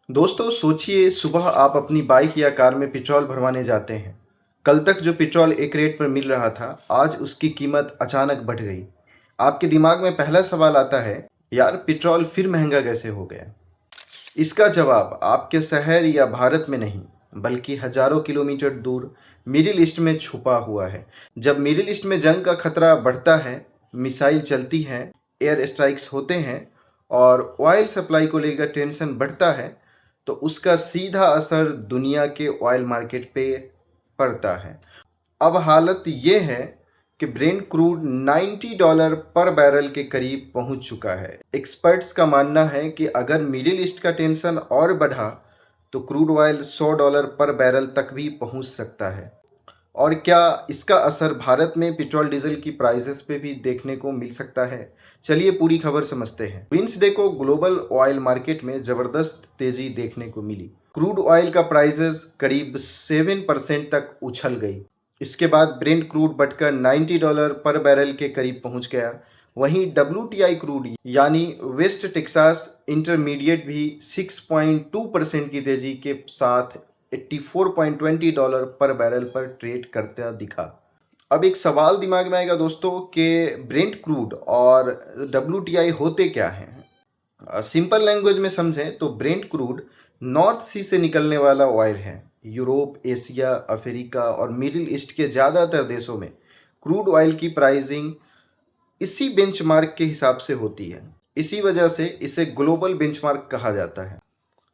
दोस्तों सोचिए, सुबह आप अपनी बाइक या कार में पेट्रोल भरवाने जाते हैं। कल तक जो पेट्रोल एक रेट पर मिल रहा था, आज उसकी कीमत अचानक बढ़ गई। आपके दिमाग में पहला सवाल आता है, यार पेट्रोल फिर महंगा कैसे हो गया? इसका जवाब आपके शहर या भारत में नहीं, बल्कि हजारों किलोमीटर दूर मिडिल ईस्ट में छुपा हुआ है। जब मिडिल ईस्ट में जंग का खतरा बढ़ता है, मिसाइल चलती हैं, एयर स्ट्राइक्स होते हैं और ऑयल सप्लाई को लेकर टेंशन बढ़ता है, तो उसका सीधा असर दुनिया के ऑयल मार्केट पे पड़ता है। अब हालत ये है कि ब्रेंट क्रूड $90 पर बैरल के करीब पहुंच चुका है। एक्सपर्ट्स का मानना है कि अगर मिडिल ईस्ट का टेंशन और बढ़ा तो क्रूड ऑयल $100 पर बैरल तक भी पहुंच सकता है। और क्या इसका असर भारत में पेट्रोल डीजल की प्राइसेस पे भी देखने को मिल सकता है? चलिए पूरी खबर समझते हैं। वेडनेसडे को ग्लोबल ऑयल मार्केट में जबरदस्त तेजी देखने को मिली। क्रूड ऑयल का प्राइसेस करीब 7% तक उछल गई। इसके बाद ब्रेंट क्रूड बढ़कर $90 पर बैरल के करीब पहुंच गया। वहीं WTI क्रूड यानी वेस्ट टेक्सास इंटरमीडिएट भी 6.2% की तेजी के साथ $84.20 पर बैरल पर ट्रेड करता दिखा। अब एक सवाल दिमाग में आएगा दोस्तों कि ब्रेंट क्रूड और WTI होते क्या हैं? सिंपल लैंग्वेज में समझें तो ब्रेंट क्रूड नॉर्थ सी से निकलने वाला ऑयल है। यूरोप, एशिया, अफ्रीका और मिडिल ईस्ट के ज़्यादातर देशों में क्रूड ऑयल की प्राइसिंग इसी बेंचमार्क के हिसाब से होती है। इसी वजह से इसे ग्लोबल बेंचमार्क कहा जाता है।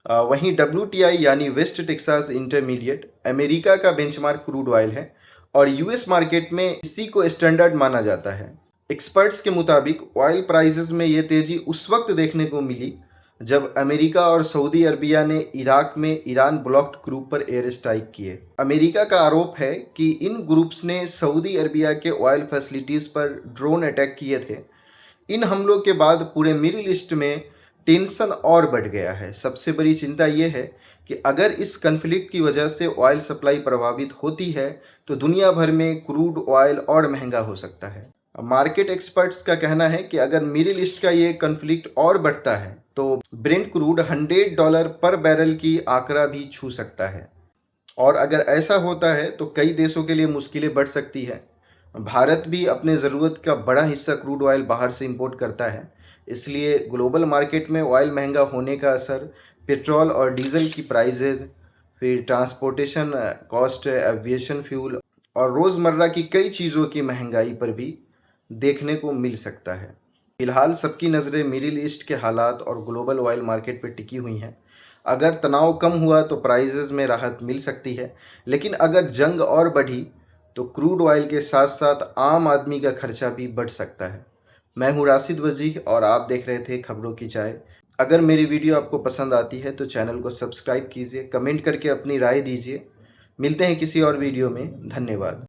वहीं WTI यानी वेस्ट टेक्सास इंटरमीडिएट अमेरिका का बेंचमार्क क्रूड ऑयल है और यूएस मार्केट में इसी को स्टैंडर्ड माना जाता है। एक्सपर्ट्स के मुताबिक ऑयल प्राइसेस में ये तेजी उस वक्त देखने को मिली जब अमेरिका और सऊदी अरबिया ने इराक में ईरान ब्लॉक्ड ग्रुप पर एयर स्ट्राइक किए। अमेरिका का आरोप है कि इन ग्रुप्स ने सऊदी अरबिया के ऑयल फैसिलिटीज़ पर ड्रोन अटैक किए थे। इन हमलों के बाद पूरे मिडिल ईस्ट में टेंशन और बढ़ गया है। सबसे बड़ी चिंता ये है कि अगर इस कन्फ्लिक्ट की वजह से ऑयल सप्लाई प्रभावित होती है तो दुनिया भर में क्रूड ऑयल और महंगा हो सकता है। मार्केट एक्सपर्ट्स का कहना है कि अगर मिडिल ईस्ट का ये कन्फ्लिक्ट और बढ़ता है तो ब्रेंट क्रूड $100 पर बैरल की आंकड़ा भी छू सकता है। और अगर ऐसा होता है तो कई देशों के लिए मुश्किलें बढ़ सकती है। भारत भी अपने ज़रूरत का बड़ा हिस्सा क्रूड ऑयल बाहर से इंपोर्ट करता है, इसलिए ग्लोबल मार्केट में ऑयल महंगा होने का असर पेट्रोल और डीजल की प्राइसेस, फिर ट्रांसपोर्टेशन कॉस्ट, एविएशन फ्यूल और रोज़मर्रा की कई चीज़ों की महंगाई पर भी देखने को मिल सकता है। फिलहाल सबकी नज़रें मिडिल ईस्ट के हालात और ग्लोबल ऑयल मार्केट पर टिकी हुई हैं। अगर तनाव कम हुआ तो प्राइसेस में राहत मिल सकती है, लेकिन अगर जंग और बढ़ी तो क्रूड ऑयल के साथ साथ आम आदमी का खर्चा भी बढ़ सकता है। मैं हूँ राशिद वजीह और आप देख रहे थे खबरों की चाय। अगर मेरी वीडियो आपको पसंद आती है तो चैनल को सब्सक्राइब कीजिए, कमेंट करके अपनी राय दीजिए। मिलते हैं किसी और वीडियो में। धन्यवाद।